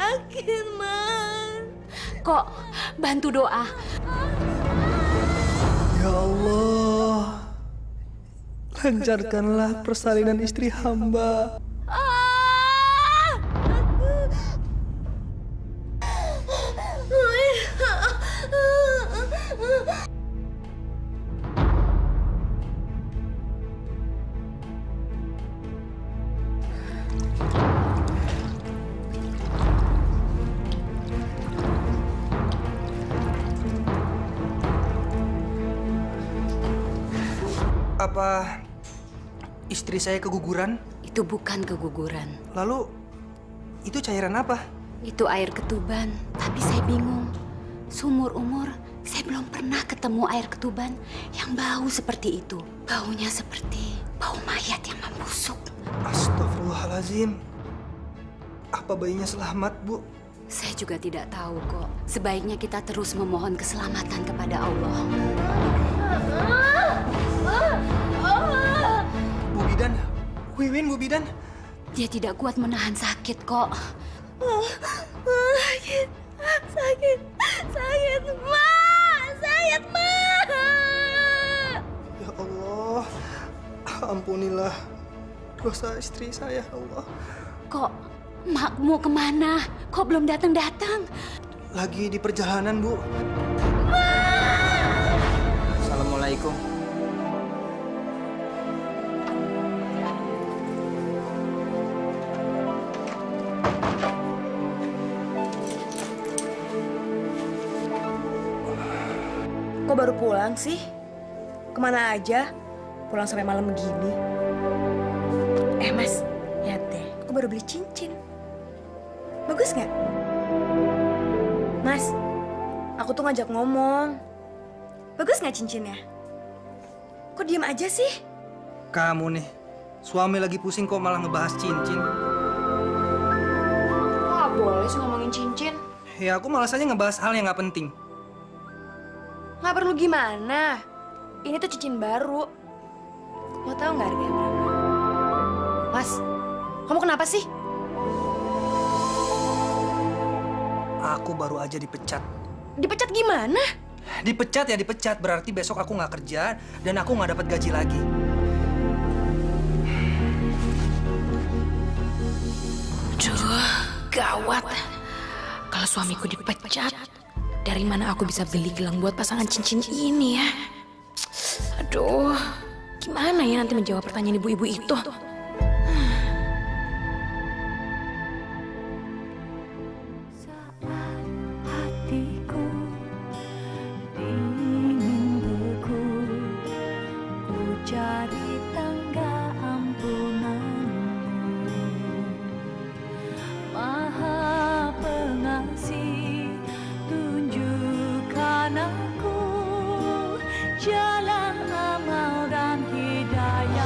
sakit, Mas. Kok bantu doa. Ya Allah, lancarkanlah persalinan istri hamba. Apa istri saya keguguran? Itu bukan keguguran. Lalu itu cairan apa? Itu air ketuban. Tapi saya bingung. Seumur umur saya belum pernah ketemu air ketuban yang bau seperti itu. Baunya seperti bau mayat yang membusuk. Astagfirullahaladzim. Apa bayinya selamat, Bu? Saya juga tidak tahu kok. Sebaiknya kita terus memohon keselamatan kepada Allah. Bu Bidan, Wiwin, Bu Bidan. Dia tidak kuat menahan sakit kok. Sakit, sakit, sakit, Ma, sakit, Ma. Ya Allah, ampunilah dosa istri saya, Allah. Kok makmu kemana? Kok belum datang-datang? Lagi di perjalanan, Bu. Assalamualaikum. Kok baru pulang sih? Kemana aja? Pulang sampai malam begini. Mas, lihat deh. Aku baru beli cincin. Bagus nggak? Mas, aku tuh ngajak ngomong. Bagus nggak cincinnya? Kok diem aja sih? Kamu nih, suami lagi pusing kok malah ngebahas cincin. Nggak boleh sih ngomongin cincin. Ya aku malas aja ngebahas hal yang nggak penting. Nggak perlu gimana. Ini tuh cincin baru. Mau tahu nggak harganya berapa? Mas, kamu kenapa sih? Aku baru aja dipecat. Dipecat gimana? Dipecat ya dipecat, berarti besok aku nggak kerja dan aku nggak dapat gaji lagi. Aduh, gawat. Kalau suamiku dipecat, dari mana aku bisa beli gelang buat pasangan cincin ini ya? Aduh, gimana ya nanti menjawab pertanyaan ibu-ibu itu? Hatiku ingin beku, ku cari tangga ampunanmu. Maha Pengasih, tunjukkan aku jalan amal dan hidayahmu.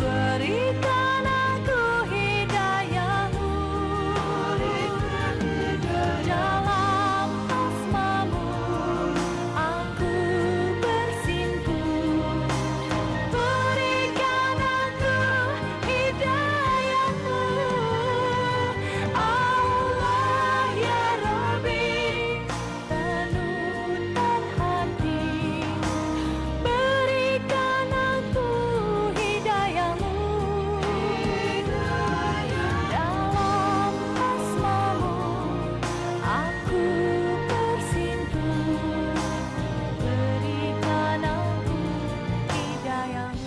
Berikan aku hidayahmu dalam asmamu, aku bersimpuh. Berikan aku hidayahmu, Allah ya Rabbi, panutan hati. Berikan aku hidayahmu dalam asmamu, aku bersimpuh. Berikan aku hidayahmu.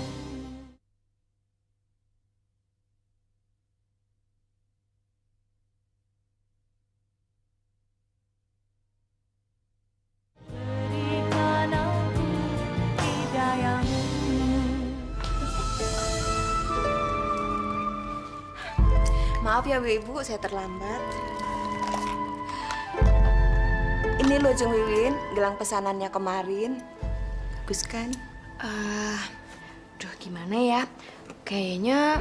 Berikan aku hidayahmu. Maaf ya Ibu, saya terlambat. Ini loh Jeng Wiwin, gelang pesanannya kemarin. Bagus kan? Aduh, gimana ya? Kayaknya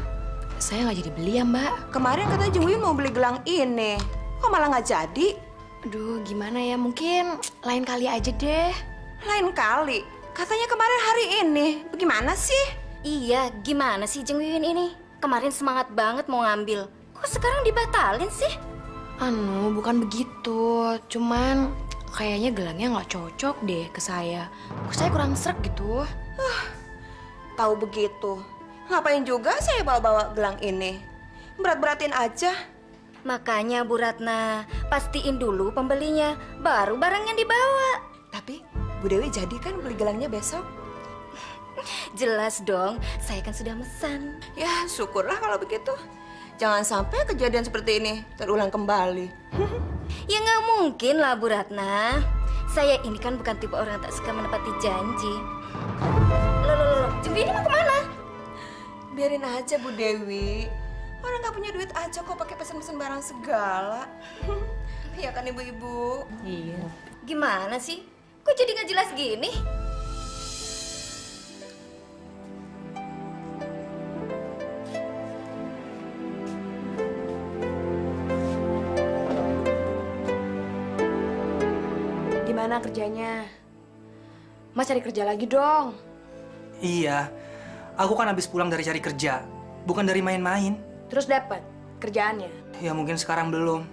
saya nggak jadi beli ya, Mbak. Kemarin katanya Jeng Wiwin mau beli gelang ini. Kok malah nggak jadi? Aduh, gimana ya? Mungkin lain kali aja deh. Lain kali. Katanya kemarin hari ini. Bagaimana sih? Iya, gimana sih Jeng Wiwin ini? Kemarin semangat banget mau ngambil. Kok sekarang dibatalin sih? Anu, bukan begitu. Cuman kayaknya gelangnya nggak cocok deh ke saya. Kok saya kurang srek gitu. Tahu begitu. Ngapain juga saya bawa-bawa gelang ini? Berat-beratin aja. Makanya Bu Ratna, pastiin dulu pembelinya, baru barang yang dibawa. Tapi Bu Dewi jadi kan beli gelangnya besok? Jelas dong, saya kan sudah mesan. Ya syukurlah kalau begitu. Jangan sampai kejadian seperti ini terulang kembali. Ya nggak mungkin lah Bu Ratna. Saya ini kan bukan tipe orang yang tak suka menepati janji. Loh, Jeng Wiwin mau kemana? Biarin aja Bu Dewi. Orang nggak punya duit aja kok pakai pesen-pesen barang segala. Iya kan ibu-ibu? Gimana sih? Kok jadi nggak jelas gini? Gimana kerjanya? Mas cari kerja lagi dong. Iya, aku kan habis pulang dari cari kerja, bukan dari main-main. Terus dapat kerjaannya. Ya mungkin sekarang belum.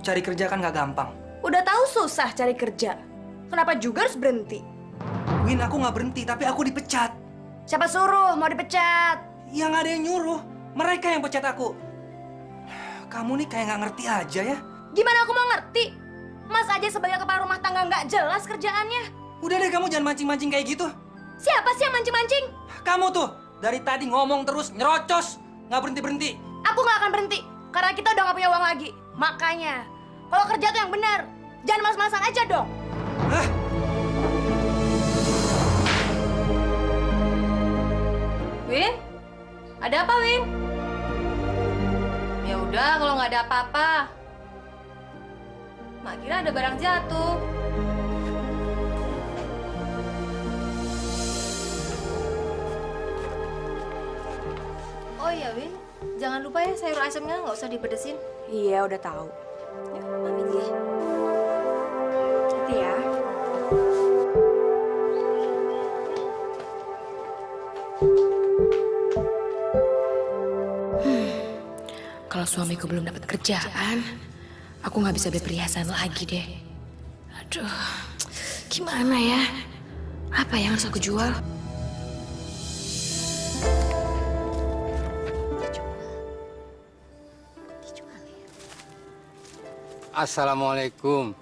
Cari kerja kan nggak gampang. Udah tahu susah cari kerja. Kenapa juga harus berhenti? Win, aku nggak berhenti, tapi aku dipecat. Siapa suruh mau dipecat? Ya nggak ada yang nyuruh, mereka yang pecat aku. Kamu nih kayak nggak ngerti aja ya. Gimana aku mau ngerti? Mas aja sebagai kepala rumah tangga nggak jelas kerjaannya. Udah deh, kamu jangan mancing-mancing kayak gitu. Siapa sih yang mancing-mancing? Kamu tuh dari tadi ngomong terus nyerocos, nggak berhenti-berhenti. Aku nggak akan berhenti karena kita udah nggak punya uang lagi. Makanya kalau kerja tuh yang benar, jangan mas-masan aja dong. Hah? Win, ada apa Win? Ya udah kalau nggak ada apa-apa. Mak kira ada barang jatuh. Oh iya Win, jangan lupa ya sayur asemnya nggak usah dipedesin. Iya udah tahu. Pamit ya. Hati ya. Kalau suamiku belum dapat kerjaan, aku nggak bisa beli perhiasan lagi deh. Aduh, gimana ya? Apa yang harus aku jual? Assalamualaikum.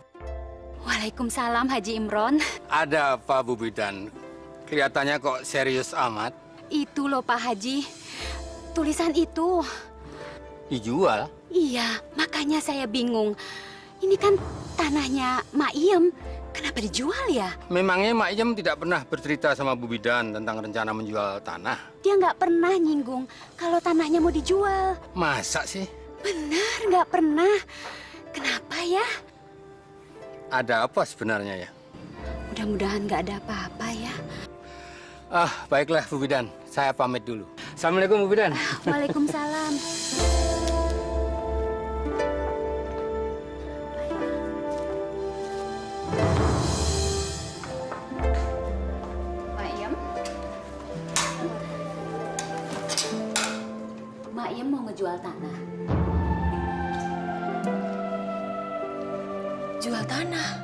Waalaikumsalam Haji Imron. Ada apa Bu Bidan? Kelihatannya kok serius amat. Itu loh Pak Haji, tulisan itu. Dijual? Iya, makanya saya bingung. Ini kan tanahnya Mak Iem, kenapa dijual ya? Memangnya Mak Iem tidak pernah bercerita sama Bu Bidan tentang rencana menjual tanah? Dia nggak pernah nyinggung kalau tanahnya mau dijual. Masa sih? Benar, nggak pernah. Kenapa ya? Ada apa sebenarnya ya? Mudah-mudahan nggak ada apa-apa ya. Ah, baiklah Bu Bidan. Saya pamit dulu. Assalamualaikum Bu Bidan. Waalaikumsalam. Mak Iem? Mak Iem mau ngejual tanah. Jual tanah?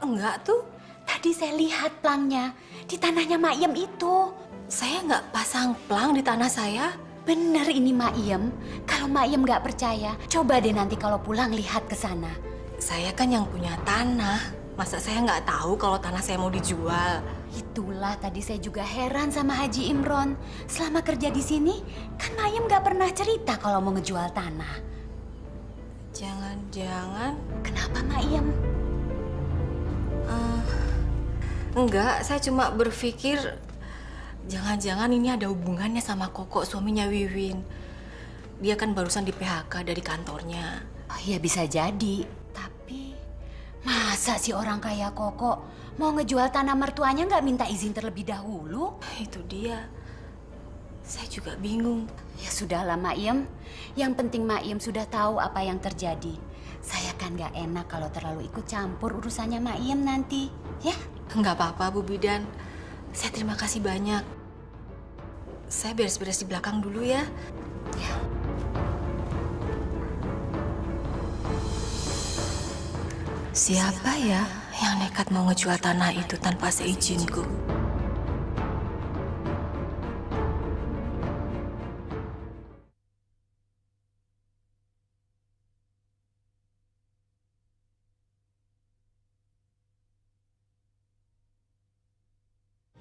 Enggak tuh. Tadi saya lihat plangnya di tanahnya Mak Iem itu. Saya nggak pasang plang di tanah saya. Bener ini Mak Iem. Kalau Mak Iem nggak percaya, coba deh nanti kalau pulang lihat ke sana. Saya kan yang punya tanah. Masa saya nggak tahu kalau tanah saya mau dijual? Itulah tadi saya juga heran sama Haji Imron. Selama kerja di sini, kan Mak Iem nggak pernah cerita kalau mau ngejual tanah. Jangan-jangan... Kenapa Mak Iem? Enggak, saya cuma berpikir... Jangan-jangan ini ada hubungannya sama Koko, suaminya Wiwin. Dia kan barusan di PHK dari kantornya. Oh ya bisa jadi. Tapi masa sih orang kaya Koko mau ngejual tanah mertuanya nggak minta izin terlebih dahulu? Itu dia. Saya juga bingung. Ya sudahlah Maiem, yang penting Maiem sudah tahu apa yang terjadi. Saya kan gak enak kalau terlalu ikut campur urusannya Maiem nanti, ya? Nggak apa-apa, Bu Bidan. Saya terima kasih banyak. Saya beres-beres di belakang dulu ya. Ya. Siapa ya yang nekat mau ngejual tanah itu tanpa seizinku?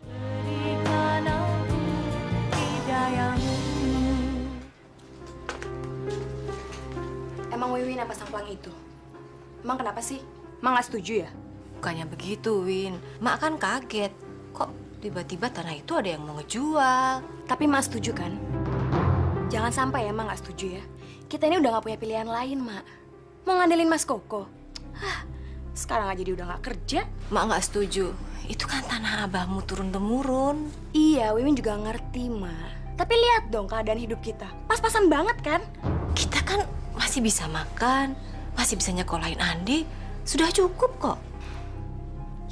Berikan aku hidayamu. Emang Wiwin apa sang pelangi itu? Emang kenapa sih? Emang nggak setuju ya? Bukannya begitu, Win. Mak kan kaget. Kok tiba-tiba tanah itu ada yang mau ngejual? Tapi Mak setuju kan? Jangan sampai ya Mak nggak setuju ya. Kita ini udah nggak punya pilihan lain, Mak. Mau ngandelin Mas Koko. Hah, sekarang aja dia udah nggak kerja. Mak nggak setuju. Itu kan tanah abahmu turun-temurun. Iya, Wiwin juga ngerti, Mak. Tapi lihat dong keadaan hidup kita. Pas-pasan banget kan? Kita kan masih bisa makan, masih bisa nyekolahin Andi. Sudah cukup kok.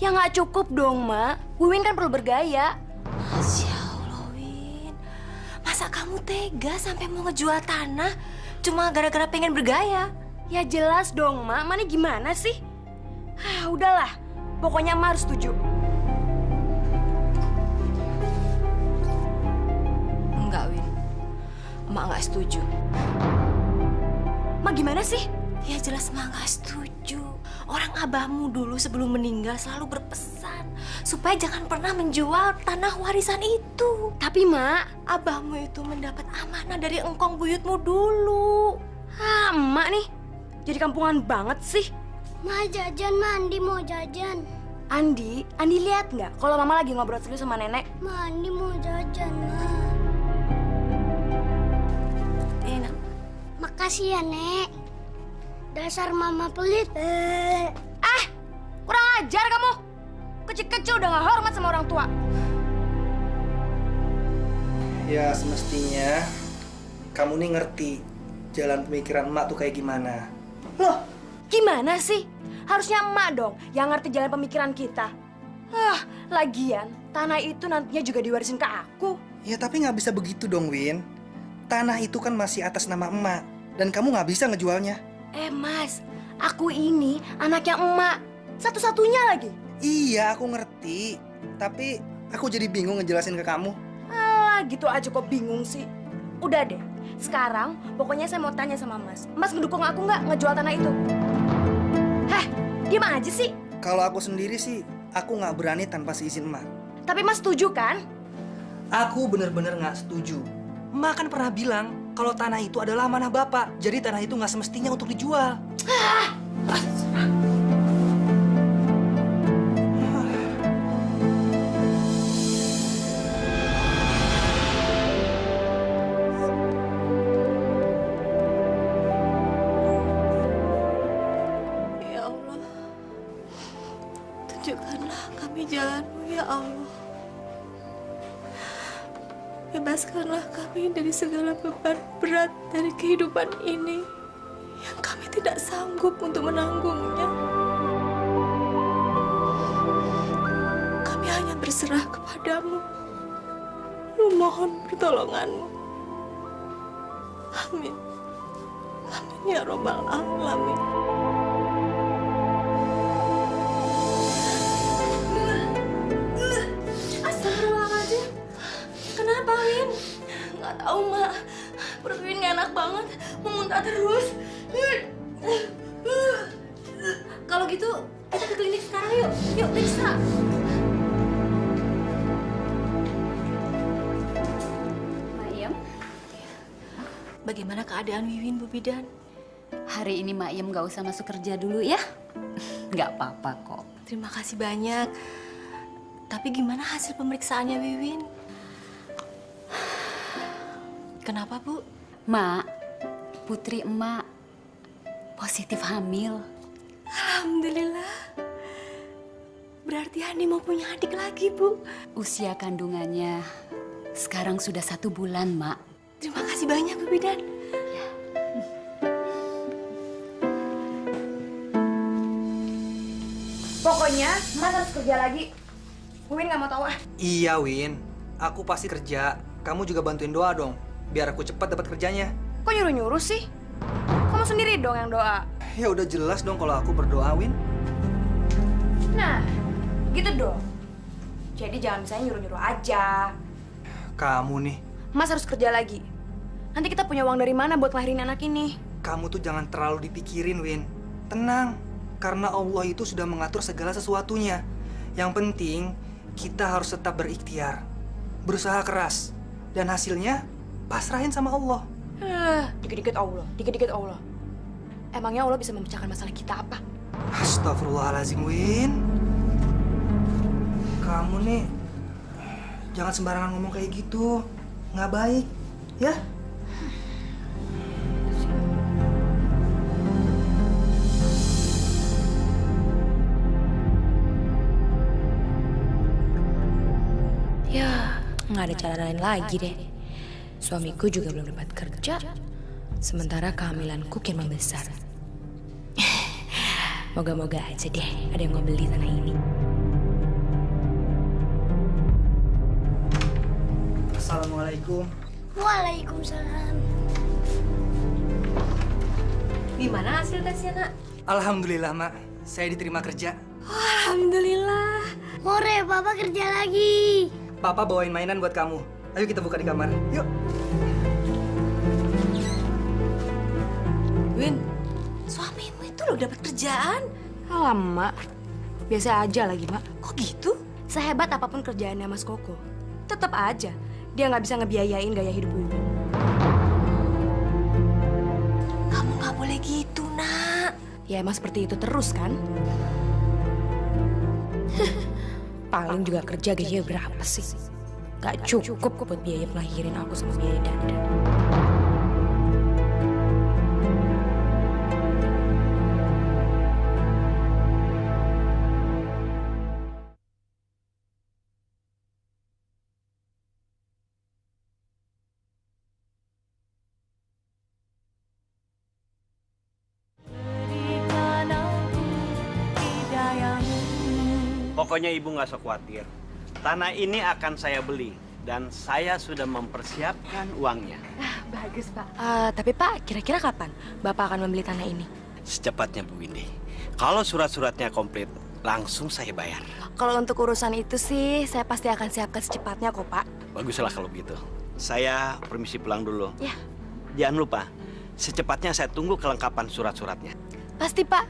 Ya nggak cukup dong, Mak. Wiwin kan perlu bergaya. Masya Allah, Win. Masa kamu tega sampai mau ngejual tanah cuma gara-gara pengen bergaya? Ya jelas dong, Mak. Mana gimana sih? Ah, udahlah. Pokoknya Mak harus setuju. Enggak, Win. Emak nggak setuju. Mak gimana sih? Ya jelas emak nggak setuju. Orang abahmu dulu sebelum meninggal selalu berpesan supaya jangan pernah menjual tanah warisan itu. Tapi, Mak, Abahmu itu mendapat amanah dari engkong buyutmu dulu. ah, Emak nih. Jadi kampungan banget sih. Ma jajan, Ma Andi mau jajan. Andi lihat nggak kalau Mama lagi ngobrol serius sama nenek? Ma Andi mau jajan, Ma. Enak. Makasih ya, Nek. Dasar Mama pelit. Kurang ajar kamu. Kecil-kecil udah nggak hormat sama orang tua. Ya semestinya kamu nih ngerti jalan pemikiran emak tuh kayak gimana. Loh, gimana sih? Harusnya emak dong yang ngerti jalan pemikiran kita. Lagian tanah itu nantinya juga diwarisin ke aku. Ya tapi nggak bisa begitu dong, Win. Tanah itu kan masih atas nama emak dan kamu nggak bisa ngejualnya. Mas, aku ini anaknya emak. Satu-satunya lagi. Iya, aku ngerti. Tapi aku jadi bingung ngejelasin ke kamu. Alah, gitu aja kok bingung sih. Udah deh, sekarang pokoknya saya mau tanya sama Mas. Mas ngedukung aku nggak ngejual tanah itu? Heh, diam aja sih. Kalau aku sendiri sih, aku nggak berani tanpa seizin emak. Tapi Mas setuju kan? Aku bener-bener nggak setuju. Emak kan pernah bilang kalau tanah itu adalah amanah bapak. Jadi tanah itu nggak semestinya untuk dijual. Ya Allah, tunjukkanlah kami jalanmu ya Allah. Bebaskanlah kami dari segala beban berat dari kehidupan ini yang kami tidak sanggup untuk menanggungnya. Kami hanya berserah kepadamu, memohon pertolonganmu. Amin. Amin ya Rabbal Alamin. Astagfirullahaladzim. Kenapa, Win? Nggak tahu, Mak. Perut Win nggak enak banget. Mau muntah terus. Kalau gitu, kita ke klinik sekarang yuk. Yuk, periksa. Maiem, Bagaimana keadaan Wiwin, Bu Bidan? hari ini Maiem gak usah masuk kerja dulu ya. Gak apa-apa kok. Terima kasih banyak. Tapi gimana hasil pemeriksaannya Wiwin? Kenapa, Bu? Mak, putri emak positif hamil. Alhamdulillah. Berarti Andi mau punya adik lagi, Bu. Usia kandungannya Sekarang sudah 1 bulan, Mak. Terima kasih banyak, Bu Bidan. Pokoknya Mas harus kerja lagi. Win nggak mau tahu ah. Iya, Win. Aku pasti kerja. Kamu juga bantuin doa dong, biar aku cepat dapat kerjanya. Kok nyuruh-nyuruh sih? Kamu sendiri dong yang doa. Ya udah jelas dong kalau aku berdoa, Win. Nah, gitu dong. Jadi jangan misalnya nyuruh-nyuruh aja. Kamu nih, Mas harus kerja lagi. Nanti kita punya uang dari mana buat ngelahirin anak ini? kamu tuh jangan terlalu dipikirin, Win. Tenang, karena Allah itu sudah mengatur segala sesuatunya. Yang penting, kita harus tetap berikhtiar, berusaha keras, dan hasilnya pasrahin sama Allah. Dikit-dikit Allah, dikit-dikit Allah. Emangnya Allah bisa memecahkan masalah kita apa? Astagfirullahaladzim, Win. Kamu nih, jangan sembarangan ngomong kayak gitu. Nggak baik, ya? Ya, nggak ada cara lain lagi deh. Suamiku juga belum dapat kerja, sementara kehamilanku kian membesar. Moga-moga aja deh ada yang mau beli tanah ini. Assalamualaikum. Waalaikumsalam. Gimana hasil tesnya, Nak? Alhamdulillah, Mak. Saya diterima kerja. Alhamdulillah. Hore, Papa kerja lagi. Papa bawain mainan buat kamu. Ayo kita buka di kamar. Yuk. Win, suamimu itu loh dapat kerjaan. Alah, Mak. Biasa aja lagi, Mak. Kok gitu? Sehebat apapun kerjaannya Mas Koko, tetap aja dia nggak bisa ngebiayain gaya hidup Wiwin. Kamu nggak boleh gitu, Nak. Ya emang seperti itu terus kan? Paling juga kerja gajinya berapa sih? Gak cukup buat biaya melahirin aku sama biaya dandan. Berikan aku hidayahmu. Pokoknya ibu nggak usah khawatir. Tanah ini akan saya beli dan saya sudah mempersiapkan uangnya. Bagus Pak. Tapi Pak, kira-kira kapan Bapak akan membeli tanah ini? Secepatnya Bu Windy. Kalau surat-suratnya komplit, langsung saya bayar. Kalau untuk urusan itu sih, saya pasti akan siapkan secepatnya kok Pak. Baguslah kalau begitu. Saya permisi pulang dulu. Ya. Jangan lupa, secepatnya saya tunggu kelengkapan surat-suratnya. Pasti Pak.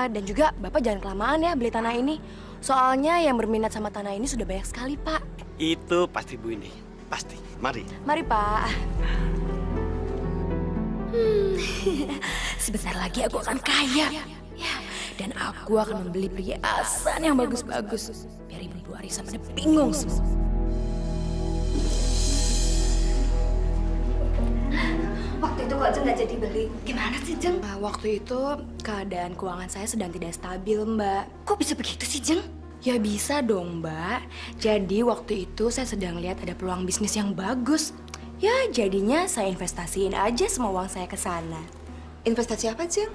Dan juga Bapak jangan kelamaan ya beli tanah ini. Soalnya yang berminat sama tanah ini sudah banyak sekali Pak. Itu pasti Bu Windy. Pasti. Mari. Mari Pak. Sebentar lagi aku akan kaya. Ya, dan aku akan membeli perhiasan yang bagus-bagus. Biar ibu Arisa pada bingung semua. Waktu itu kok Jeng nggak jadi beli. Gimana sih, Jeng? Waktu itu keadaan keuangan saya sedang tidak stabil Mbak. Kok bisa begitu sih, Jeng? Ya bisa dong Mbak. Jadi waktu itu saya sedang lihat ada peluang bisnis yang bagus. Ya jadinya saya investasiin aja semua uang saya ke sana. Investasi apa, Jeng?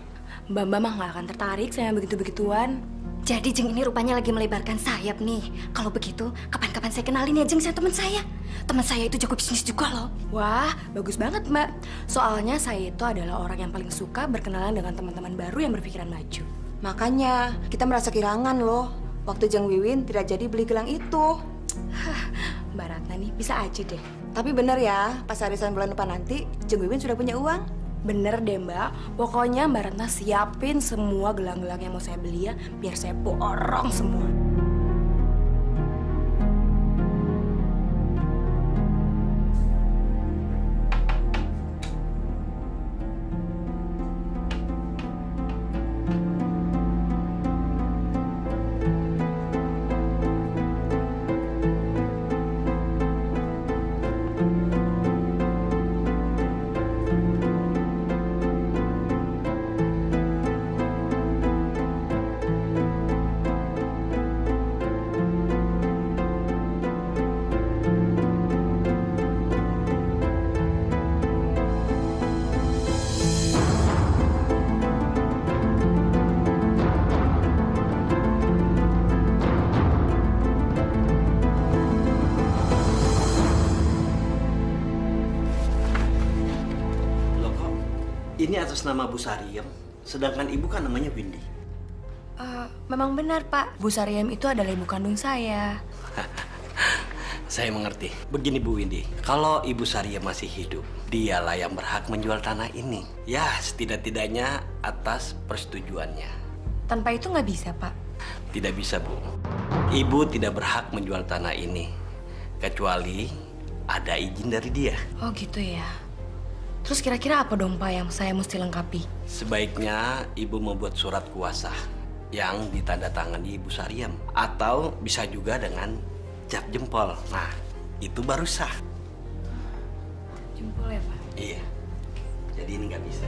Mbak mah nggak akan tertarik sama begitu-begituan. Jadi Jeng ini rupanya lagi melebarkan sayap nih. Kalau begitu, kapan-kapan saya kenalin ya Jeng saya teman saya. Teman saya itu jago bisnis juga loh. Wah, bagus banget Mbak. Soalnya saya itu adalah orang yang paling suka berkenalan dengan teman-teman baru yang berpikiran maju. Makanya kita merasa kehilangan loh. Waktu Jeng Wiwin tidak jadi beli gelang itu. Mbak Ratna nih bisa aja deh. Tapi bener ya, pas arisan bulan depan nanti, Jeng Wiwin sudah punya uang. Bener deh Mbak. Pokoknya Mbak Ratna siapin semua gelang-gelang yang mau saya beli ya, biar saya borong semua. ini atas nama Bu Sariem, sedangkan ibu kan namanya Windy. Memang benar, Pak. Bu Sariem itu adalah ibu kandung saya. Saya mengerti. Begini Bu Windy, kalau Ibu Sariem masih hidup, dialah yang berhak menjual tanah ini. Ya, setidak-tidaknya atas persetujuannya. Tanpa itu nggak bisa, Pak. Tidak bisa, Bu. Ibu tidak berhak menjual tanah ini, kecuali ada izin dari dia. Oh gitu ya. Terus kira-kira apa dong, Pak, yang saya mesti lengkapi? Sebaiknya Ibu membuat surat kuasa yang ditandatangani Ibu Sariem. Atau bisa juga dengan cap jempol. Nah, itu baru sah. Jempol ya, Pak? Iya. Jadi ini nggak bisa.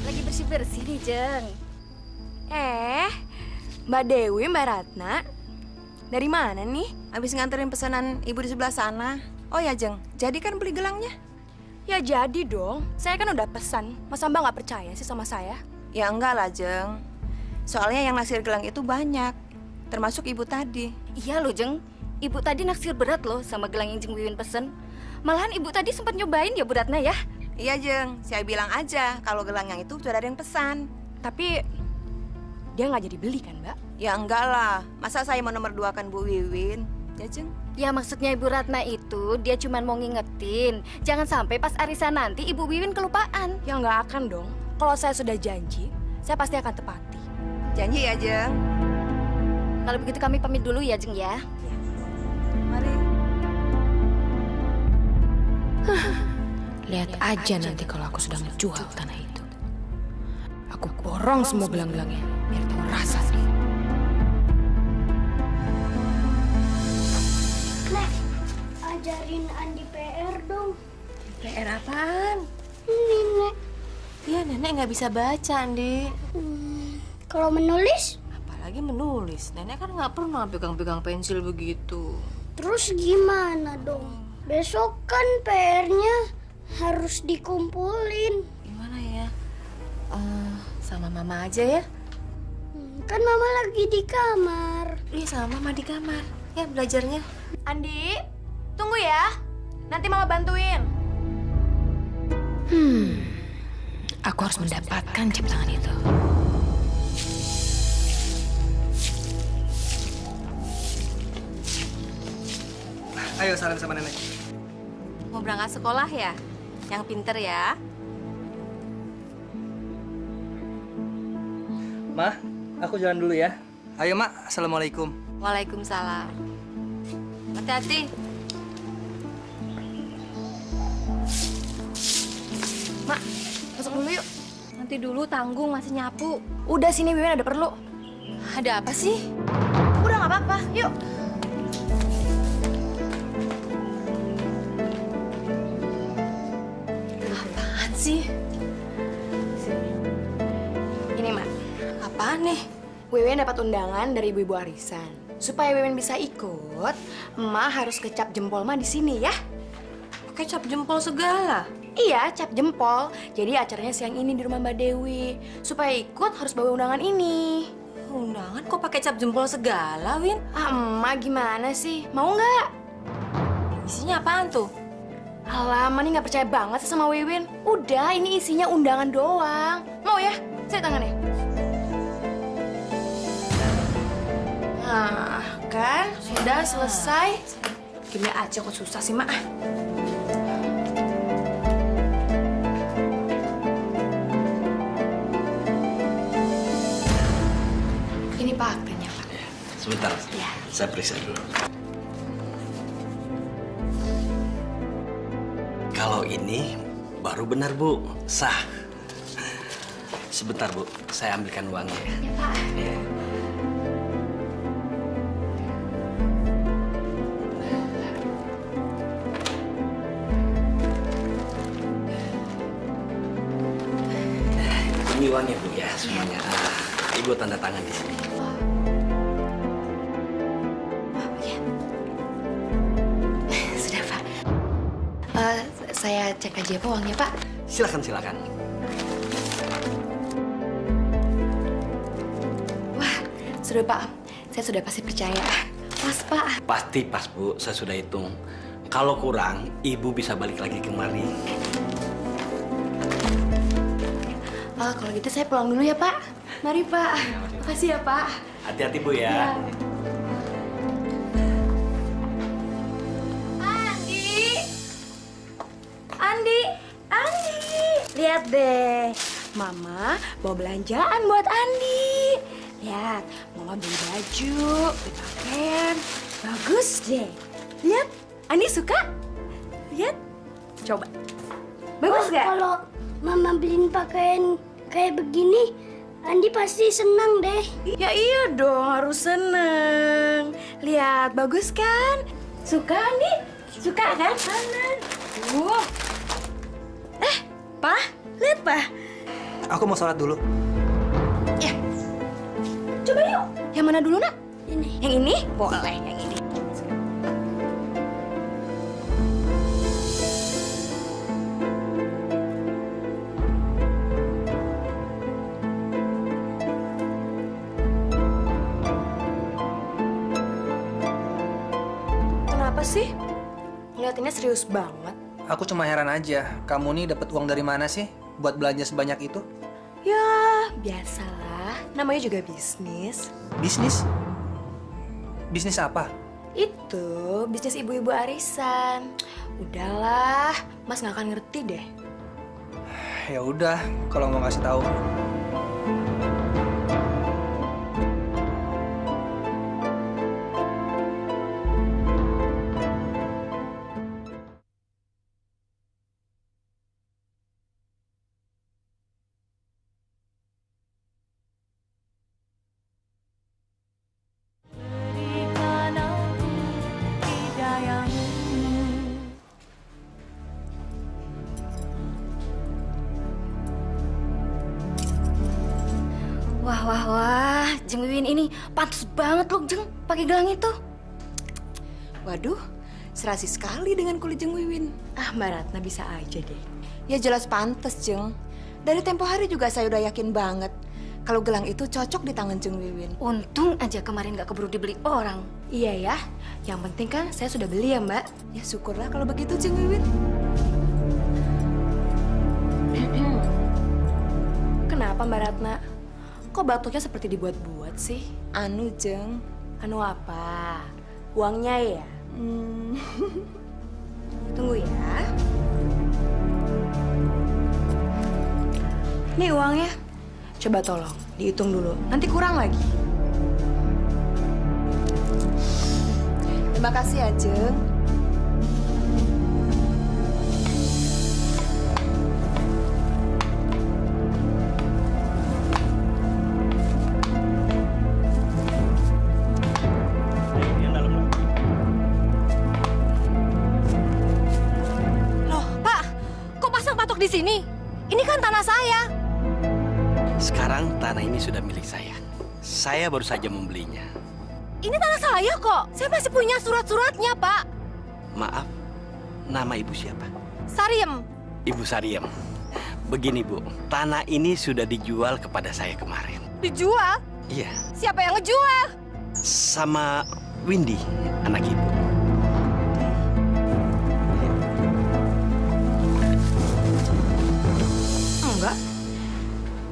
Lagi bersih-bersih nih, Jeng. Mbak Dewi, Mbak Ratna, dari mana nih? Habis nganterin pesanan ibu di sebelah sana. Oh ya, Jeng, jadi kan beli gelangnya? Ya jadi dong, saya kan udah pesan. Masa Mbak nggak percaya sih sama saya? Ya enggak lah, Jeng. Soalnya yang naksir gelang itu banyak, termasuk ibu tadi. Iya loh, Jeng. Ibu tadi naksir berat loh sama gelang yang Jeng Wiwin pesen. Malahan ibu tadi sempat nyobain ya, Bu Ratna ya. Iya, Jeng, saya bilang aja kalau gelang yang itu sudah ada yang pesan. Tapi dia nggak jadi beli kan, Mbak? Ya enggak lah, masa saya mau nomor 2 kan Bu Wiwin? Ya, Jeng. Ya maksudnya Ibu Ratna itu dia cuma mau ngingetin. Jangan sampai pas arisan nanti Ibu Wiwin kelupaan. Ya nggak akan dong. Kalau saya sudah janji, saya pasti akan tepati. Janji ya, Jeng. Kalau begitu kami pamit dulu ya, Jeng ya. Mari. Lihat aja nanti kalau aku sudah ngejual tanah itu. Aku borong semua gelang-gelangnya, biar tahu rasa nih. Nek, ajarin Andi PR dong. PR apaan? Ini, Nek. Iya, Nenek nggak bisa baca, Andi. Kalau menulis, Apalagi menulis. Nenek kan nggak pernah pegang-pegang pensil begitu. terus gimana dong? Besok kan PR-nya harus dikumpulin. Gimana ya? Sama Mama aja ya? Kan Mama lagi di kamar. Iya, sama Mama di kamar. Ya, belajarnya. Andi, tunggu ya. Nanti Mama bantuin. Aku harus mendapatkan jam tangan itu. Ayo salam sama nenek. Mau berangkat sekolah ya? Yang pinter ya? Ma, aku jalan dulu ya. Ayo, Mak. Assalamualaikum. Waalaikumsalam. Hati-hati. Mak, masuk dulu yuk. Nanti dulu, tanggung, masih nyapu. Udah sini Wiwin ada perlu. Ada apa sih? Udah nggak apa-apa, yuk. Apaan sih? Ini Mak, Apaan nih? Wiwin dapat undangan dari ibu-ibu arisan. Supaya Wiwin bisa ikut, Emak harus kecap jempol Ma di sini ya. Pakai cap jempol segala. Iya, cap jempol. Jadi acaranya siang ini di rumah Mbak Dewi. Supaya ikut harus bawa undangan ini. Undangan kok pakai cap jempol segala, Win? Emak gimana sih? Mau nggak? Isinya apaan tuh? Alah, Ma nih nggak percaya banget sih sama Wiwin. Udah, ini isinya undangan doang. Mau ya? Saya tangannya. Nah, kan sudah selesai. Gini aja kok susah sih, Mak. Ini Pak aktennya, Pak. Ya, sebentar. Ya. Saya periksa dulu. Kalau ini baru benar, Bu. Sah. Sebentar, Bu. Saya ambilkan uangnya. Ya, Pak. Ya. Ini uangnya, Bu, ya, semuanya. Ibu tanda tangan di sini. Sudah, Pak. Saya cek aja Pak uangnya, Pak. Silakan, silakan. Sudah Pak, saya sudah pasti percaya. Mas Pak. Pasti pas Bu, saya sudah hitung. Kalau kurang, Ibu bisa balik lagi kemari. Kalau gitu saya pulang dulu ya Pak. Mari Pak. Makasih ya Pak. Hati-hati Bu ya. Andi, lihat deh, Mama bawa belanjaan buat Andi. Lihat, Mama beli baju, beli pakaian, bagus deh. Lihat, Andi suka? Lihat, coba, bagus gak? Kalau Mama beliin pakaian kayak begini, Andi pasti senang deh. Ya iya dong, harus seneng. Lihat, bagus kan? Suka Andi? Suka kan? Wow. Pak, lihat Pak. Aku mau sholat dulu. Ya, coba yuk. Yang mana dulu nak? Ini. Yang ini? Boleh, yang ini. Kenapa sih? Ngeliatinnya serius banget. Aku cuma heran aja, kamu nih dapat uang dari mana sih buat belanja sebanyak itu? Ya, biasalah. Namanya juga bisnis. Bisnis? Bisnis apa? Itu bisnis ibu-ibu arisan. Udahlah, Mas nggak akan ngerti deh. Ya udah, kalau mau ngasih tahu. Berikan aku hidayamu. Wah, Jeng Wiwin ini pantas banget loh, Jeng, pakai gelang itu. Waduh, serasi sekali dengan kulit Jeng Wiwin. Mbak Ratna bisa aja deh. Ya jelas pantas, Jeng. Dari tempo hari juga saya udah yakin banget kalau gelang itu cocok di tangan Jeng Wiwin. Untung aja kemarin gak keburu dibeli orang. Iya ya, yang penting kan saya sudah beli ya Mbak. Ya syukurlah kalau begitu, Jeng Wiwin. Kenapa Mbak Ratna? Kok batuknya seperti dibuat-buat sih? Anu, Jeng. Anu apa? Uangnya ya? Tunggu ya. Nih uangnya. Coba tolong, dihitung dulu. Nanti kurang lagi. Terima kasih ya, Jeng. Loh, Pak, kok pasang patok di sini? Ini kan tanah saya. Sekarang tanah ini sudah milik saya. Saya baru saja membelinya. Ini tanah saya kok. Saya masih punya surat-suratnya, Pak. Maaf, nama ibu siapa? Sariem. Ibu Sariem. Begini Bu, tanah ini sudah dijual kepada saya kemarin. Dijual? Iya, Siapa yang ngejual? sama Windy, anak ibu. Enggak.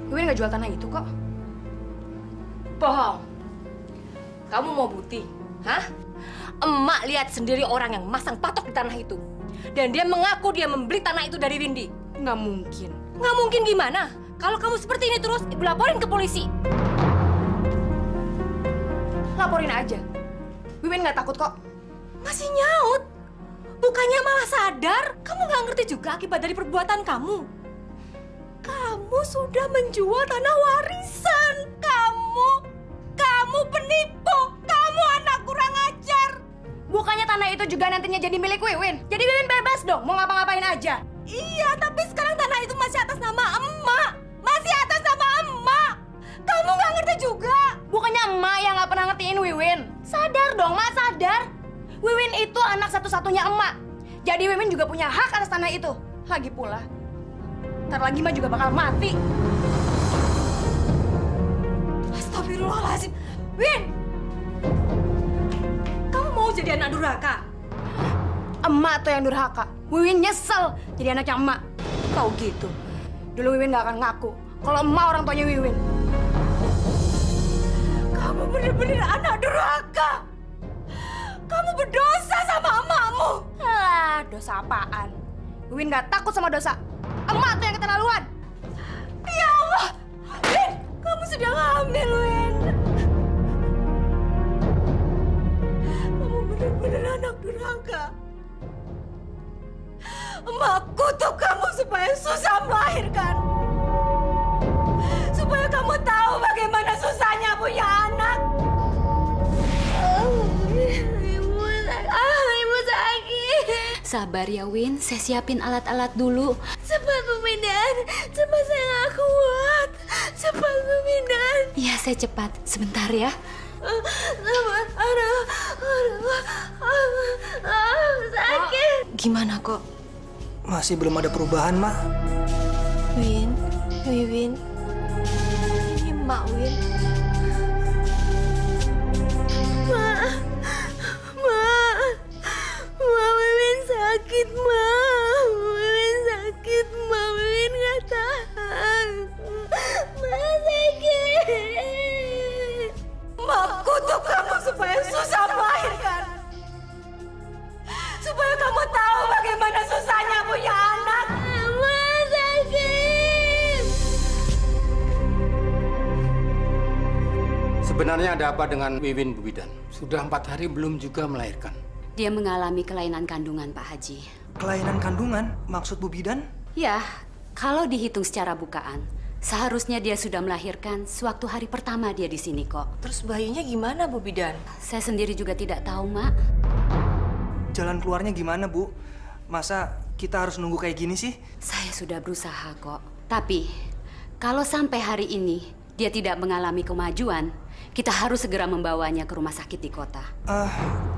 Wiwin nggak jual tanah itu kok. Bohong. Kamu mau bukti? Hah? Emak lihat sendiri orang yang masang patok di tanah itu. Dan dia mengaku dia membeli tanah itu dari Windy. Nggak mungkin. Nggak mungkin gimana? Kalau kamu seperti ini terus, ibu laporin ke polisi. Laporin aja. Wiwin nggak takut kok. Masih nyaut? Bukannya malah sadar? Kamu nggak ngerti juga akibat dari perbuatan kamu. Kamu sudah menjual tanah warisan. Kamu penipu. Kamu anak kurang ajar. Bukannya tanah itu juga nantinya jadi milik Wiwin. Jadi Wiwin bebas dong, mau ngapa-ngapain aja. Iya, tapi sekarang tanah itu masih atas nama emak. Masih atas nama emak. Kamu nggak ngerti juga. Bukannya emak yang nggak pernah ngertiin Wiwin. Sadar dong, Mak, sadar. Wiwin itu anak satu-satunya emak. Jadi Wiwin juga punya hak atas tanah itu. Lagi pula, ntar lagi Mak juga bakal mati. Astagfirullahaladzim. Win! Kamu mau jadi anak durhaka? Emak tuh yang durhaka. Wiwin nyesel jadi anaknya emak. Kau gitu. Dulu Wiwin gak akan ngaku kalau emak orang tuanya Wiwin. Kamu bener-bener anak durhaka. Kamu berdosa sama emakmu. Alah, dosa apaan? Wiwin gak takut sama dosa. Emak tuh yang keterlaluan. Ya Allah! Win! Kamu sudah hamil, Win. Kamu bener-bener anak durhaka. Emak kutuk kamu supaya susah melahirkan. Supaya kamu tahu bagaimana susahnya punya anak. Ibu sakit. Sabar ya, Win. Saya siapin alat-alat dulu. Cepat pemindahan. Cepat, saya nggak kuat. Cepat pemindahan. Iya, saya cepat. Sebentar ya. Sakit. Gimana kok? Masih belum ada perubahan, Mak. Win, Wiwin, ini Mak Win. Ma Wiwin sakit, Ma. Wiwin sakit, Ma. Wiwin nggak tahan. Ma sakit. Ma kutuk kamu supaya susah melahirkan. Supaya kamu tahu bagaimana susahnya punya anak. Ma sakit. Sebenarnya ada apa dengan Wiwin, Bu Bidan? Sudah 4 hari belum juga melahirkan. Dia mengalami kelainan kandungan, Pak Haji. Kelainan kandungan? Maksud Bu Bidan? Ya, kalau dihitung secara bukaan, seharusnya dia sudah melahirkan sewaktu hari pertama dia di sini kok. Terus bayinya gimana, Bu Bidan? Saya sendiri juga tidak tahu, Mak. Jalan keluarnya gimana, Bu? Masa kita harus nunggu kayak gini sih? Saya sudah berusaha kok. Tapi, kalau sampai hari ini dia tidak mengalami kemajuan, kita harus segera membawanya ke rumah sakit di kota.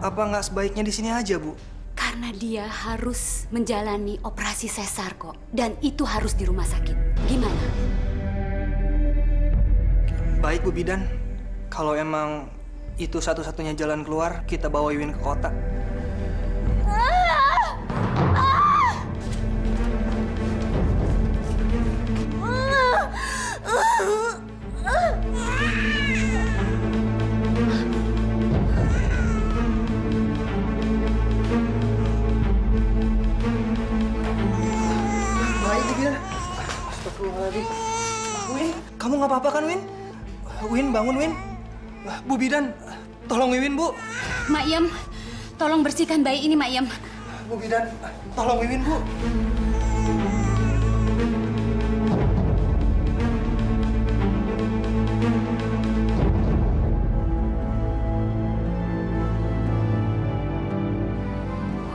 Apa nggak sebaiknya di sini aja, Bu? Karena dia harus menjalani operasi sesar kok. Dan itu harus di rumah sakit. Gimana? Baik, Bu Bidan. Kalau emang itu satu-satunya jalan keluar, kita bawa Wiwin ke kota. Baik, Bu Bidan. Astagfirullahaladzim. Win, kamu nggak apa-apa kan, Win? Win, bangun, Win. Bu Bidan, tolong Wiwin, Bu. Mak Yem, tolong bersihkan bayi ini, Mak Yem. Bu Bidan, tolong Wiwin, Bu.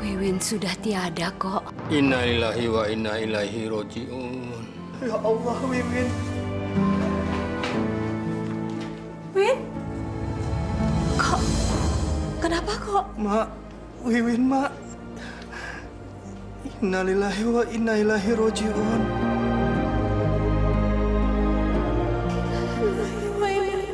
Wiwin sudah tiada kok. Innalillahi wa inna ilaihi roji'un. Ya Allah, Wiwin. Win? Kok? Kenapa kok? Mak, Wiwin, Mak. Innalillahi wa inna ilaihi roji'un. Win.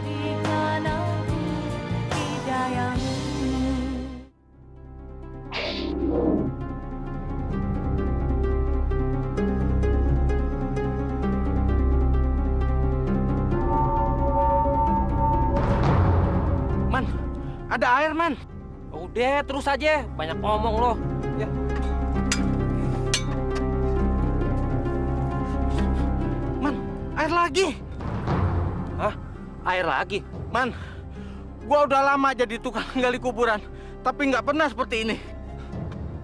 Berikan aku hidayahmu. Man, ada air, Man. Udah, terus aja. Banyak ngomong lo. Ya. Man, air lagi. Hah? Air lagi? Man, gua udah lama jadi tukang gali kuburan. Tapi nggak pernah seperti ini.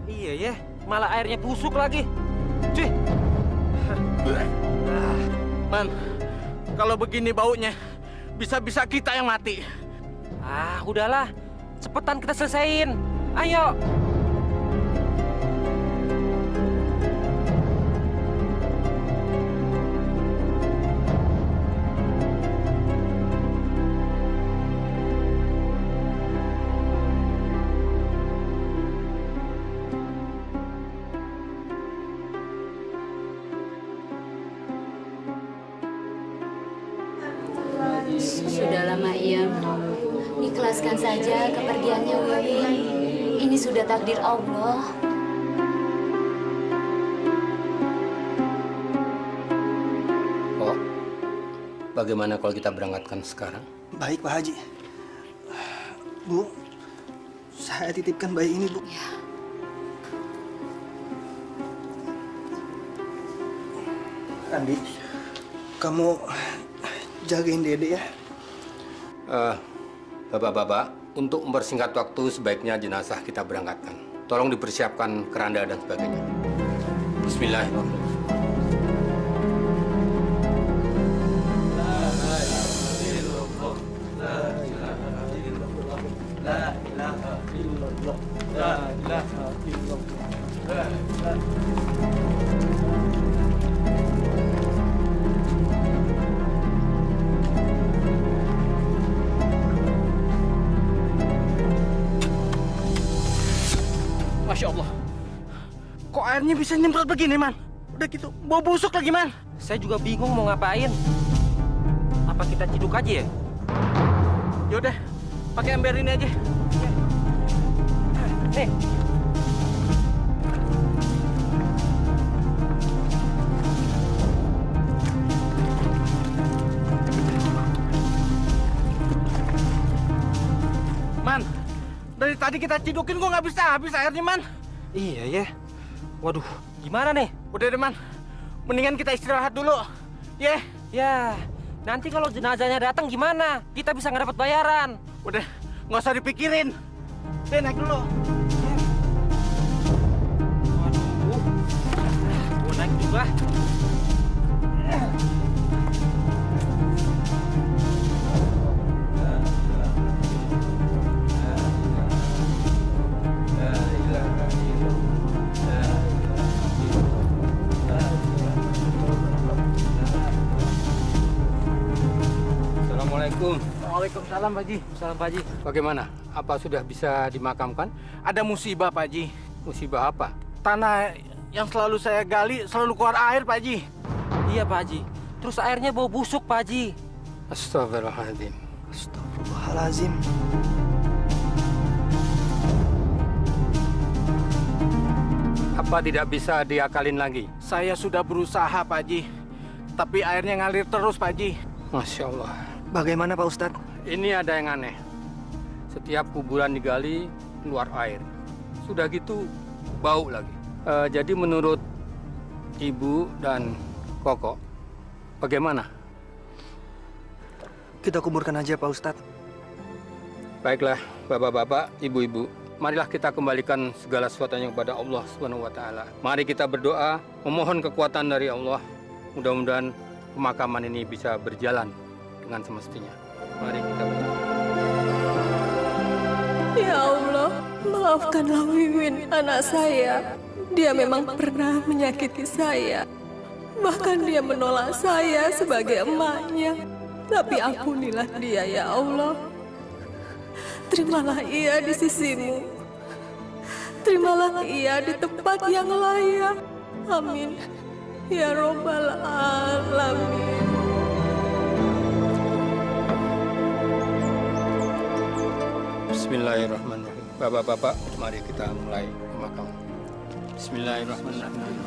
Iya ya, malah airnya busuk lagi. Cih. Man, kalau begini baunya, bisa-bisa kita yang mati. Ah, udahlah. Cepetan kita selesaiin. Ayo. Sudahlah Maim, ikhlaskan saja kepergiannya Wiwin. Ini sudah takdir Allah. Oh, bagaimana kalau kita berangkatkan sekarang? Baik, Pak Haji. Bu, saya titipkan bayi ini, Bu. Ya. Andi, kamu jagain Dede ya. Bapak-bapak, untuk mempersingkat waktu sebaiknya jenazah kita berangkatkan. Tolong dipersiapkan keranda dan sebagainya. Bismillahirrahmanirrahim. Masya Allah. Kok airnya bisa nyemprot begini, Man? Udah gitu, bau busuk lagi, Man. Saya juga bingung mau ngapain. Apa kita ciduk aja ya? Yaudah, pakai ember ini aja. Nih. Man, dari tadi kita cidukin kok nggak bisa habis airnya, Man. Iya ya. Waduh, gimana nih? Udah deh, Man. Mendingan kita istirahat dulu. Ya. Ya, nanti kalau jenazahnya datang gimana? Kita bisa nggak dapat bayaran. Udah, nggak usah dipikirin. Deh, naik dulu. Waduh. Gua naik juga. Assalamualaikum. Waalaikumsalam, Pak Haji. Salam Pak Haji. Bagaimana? Apa sudah bisa dimakamkan? Ada musibah, Pak Haji. Musibah apa? Tanah yang selalu saya gali selalu keluar air, Pak Haji. Iya Pak Haji. Terus airnya bau busuk Pak Haji. Astagfirullahaladzim. Astagfirullahaladzim. Apa tidak bisa diakalin lagi? Saya sudah berusaha, Pak Haji. Tapi airnya ngalir terus, Pak Haji. Masya Allah. Bagaimana, Pak Ustadz? Ini ada yang aneh. Setiap kuburan digali, keluar air. Sudah gitu, bau lagi. Jadi menurut Ibu dan Koko, bagaimana? Kita kuburkan aja, Pak Ustadz. Baiklah, bapak-bapak, ibu-ibu. Marilah kita kembalikan segala sesuatunya kepada Allah SWT. Mari kita berdoa, memohon kekuatan dari Allah. Mudah-mudahan pemakaman ini bisa berjalan dengan semestinya. Mari kita berdoa. Ya Allah, maafkanlah Wiwin, anak saya. Dia memang pernah menyakiti saya. Bahkan dia menolak saya sebagai emaknya. Tapi ampunilah dia, ya Allah. Terimalah ia di sisimu. Terimalah ia di tempat yang layak. Amin. Ya Rabbal Alamin. Bismillahirrahmanirrahim. Bapak-bapak, mari kita mulai makam. Bismillahirrahmanirrahim.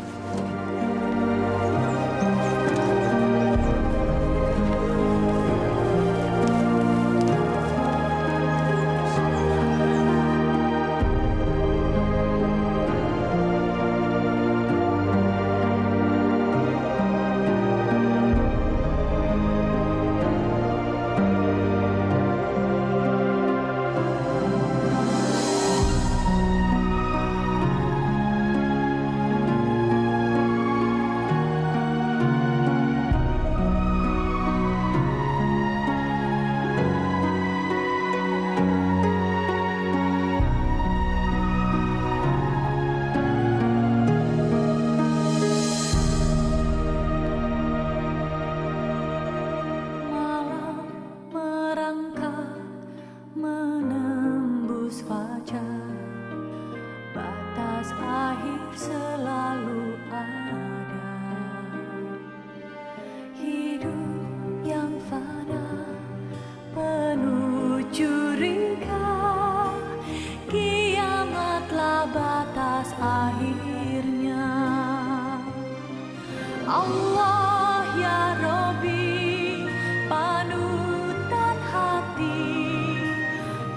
Allah ya Robbi, panutan hati,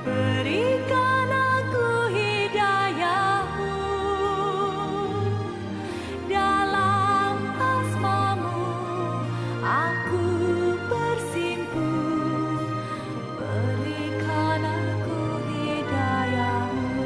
berikan aku hidayahmu, dalam asmamu aku bersimpu, berikan aku hidayahmu.